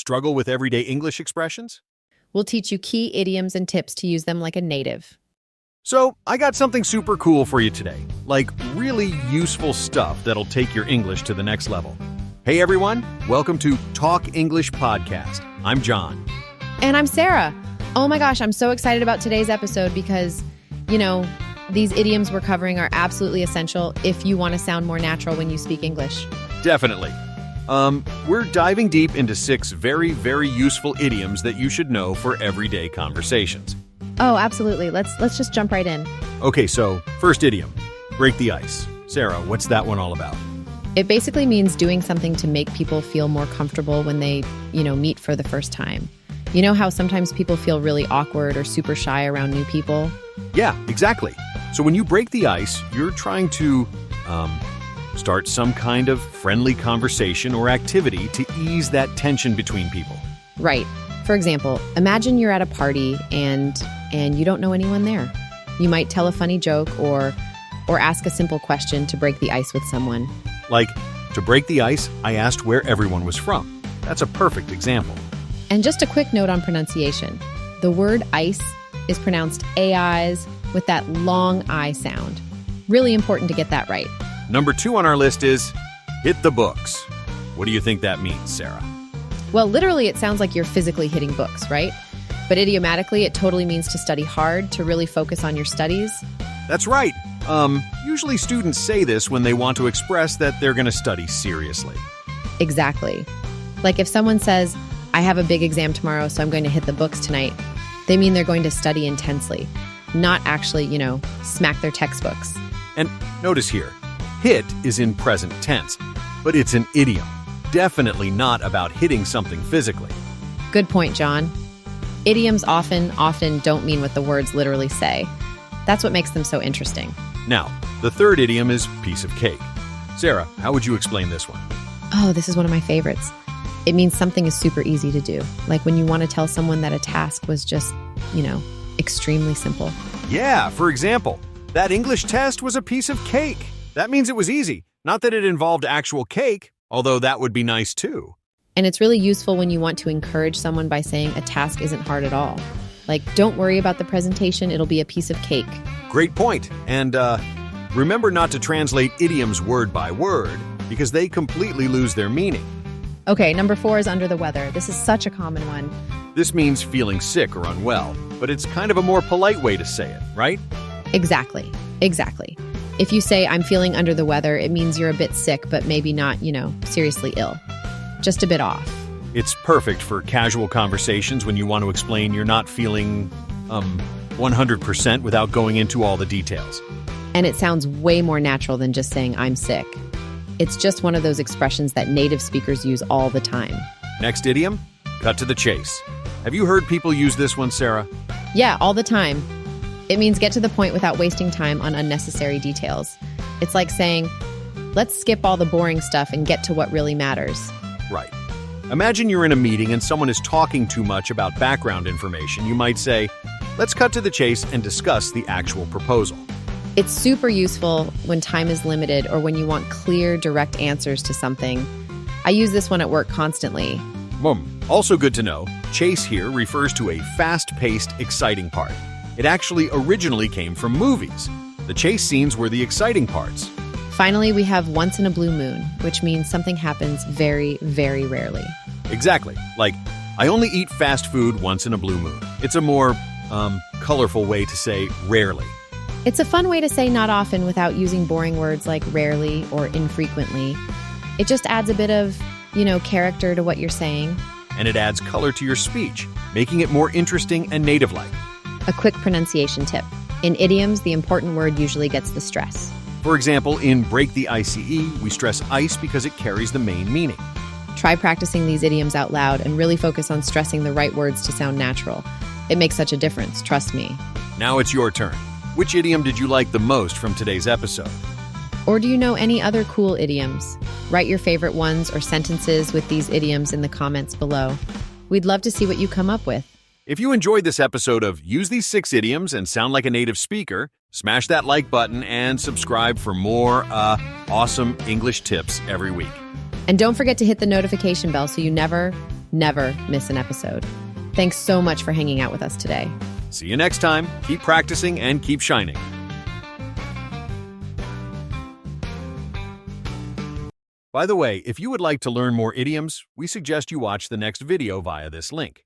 Struggle with everyday English expressions? We'll teach you key idioms and tips to use them like a native. So, I got something super cool for you today, like really useful stuff that'll take your English to the next level. Hey everyone, welcome to Talk English Podcast. I'm John. And I'm Sarah. Oh my gosh, I'm so excited about today's episode because, these idioms we're covering are absolutely essential if you want to sound more natural when you speak English. Definitely. We're diving deep into 6 very, very useful idioms that you should know for everyday conversations. Oh, absolutely. Let's just jump right in. Okay, so first idiom, break the ice. Sarah, what's that one all about? It basically means doing something to make people feel more comfortable when they, meet for the first time. You know how sometimes people feel really awkward or super shy around new people? Yeah, exactly. So when you break the ice, you're trying to start some kind of friendly conversation or activity to ease that tension between people. Right. For example, imagine you're at a party and you don't know anyone there. You might tell a funny joke or ask a simple question to break the ice with someone. Like, to break the ice, I asked where everyone was from. That's a perfect example. And just a quick note on pronunciation. The word ice is pronounced AIs with that long I sound. Really important to get that right. Number 2 on our list is hit the books. What do you think that means, Sarah? Well, literally it sounds like you're physically hitting books, right? But idiomatically it totally means to study hard, to really focus on your studies. That's right. Usually students say this when they want to express that they're going to study seriously. Exactly. Like if someone says, I have a big exam tomorrow, so I'm going to hit the books tonight, they mean they're going to study intensely, not actually, smack their textbooks. And notice here, hit is in present tense, but it's an idiom. Definitely not about hitting something physically. Good point, John. Idioms often don't mean what the words literally say. That's what makes them so interesting. Now, the third idiom is piece of cake. Sarah, how would you explain this one? Oh, this is one of my favorites. It means something is super easy to do. Like when you want to tell someone that a task was just, extremely simple. Yeah, for example, that English test was a piece of cake. That means it was easy. Not that it involved actual cake, although that would be nice too. And it's really useful when you want to encourage someone by saying a task isn't hard at all. Like, don't worry about the presentation, it'll be a piece of cake. Great point. And remember not to translate idioms word by word, because they completely lose their meaning. Okay, number 4 is under the weather. This is such a common one. This means feeling sick or unwell, but it's kind of a more polite way to say it, right? Exactly. If you say, I'm feeling under the weather, it means you're a bit sick, but maybe not, seriously ill. Just a bit off. It's perfect for casual conversations when you want to explain you're not feeling 100% without going into all the details. And it sounds way more natural than just saying, I'm sick. It's just one of those expressions that native speakers use all the time. Next idiom, cut to the chase. Have you heard people use this one, Sarah? Yeah, all the time. It means get to the point without wasting time on unnecessary details. It's like saying, let's skip all the boring stuff and get to what really matters. Right. Imagine you're in a meeting and someone is talking too much about background information. You might say, let's cut to the chase and discuss the actual proposal. It's super useful when time is limited or when you want clear, direct answers to something. I use this one at work constantly. Also good to know, chase here refers to a fast-paced, exciting part. It actually originally came from movies. The chase scenes were the exciting parts. Finally, we have once in a blue moon, which means something happens very, very rarely. Exactly. Like, I only eat fast food once in a blue moon. It's a more, colorful way to say rarely. It's a fun way to say not often without using boring words like rarely or infrequently. It just adds a bit of, character to what you're saying. And it adds color to your speech, making it more interesting and native-like. A quick pronunciation tip. In idioms, the important word usually gets the stress. For example, in break the ICE, we stress ice because it carries the main meaning. Try practicing these idioms out loud and really focus on stressing the right words to sound natural. It makes such a difference, trust me. Now it's your turn. Which idiom did you like the most from today's episode? Or do you know any other cool idioms? Write your favorite ones or sentences with these idioms in the comments below. We'd love to see what you come up with. If you enjoyed this episode of Use These 6 Idioms and Sound Like a Native Speaker, smash that like button and subscribe for more awesome English tips every week. And don't forget to hit the notification bell so you never never miss an episode. Thanks so much for hanging out with us today. See you next time. Keep practicing and keep shining. By the way, if you would like to learn more idioms, we suggest you watch the next video via this link.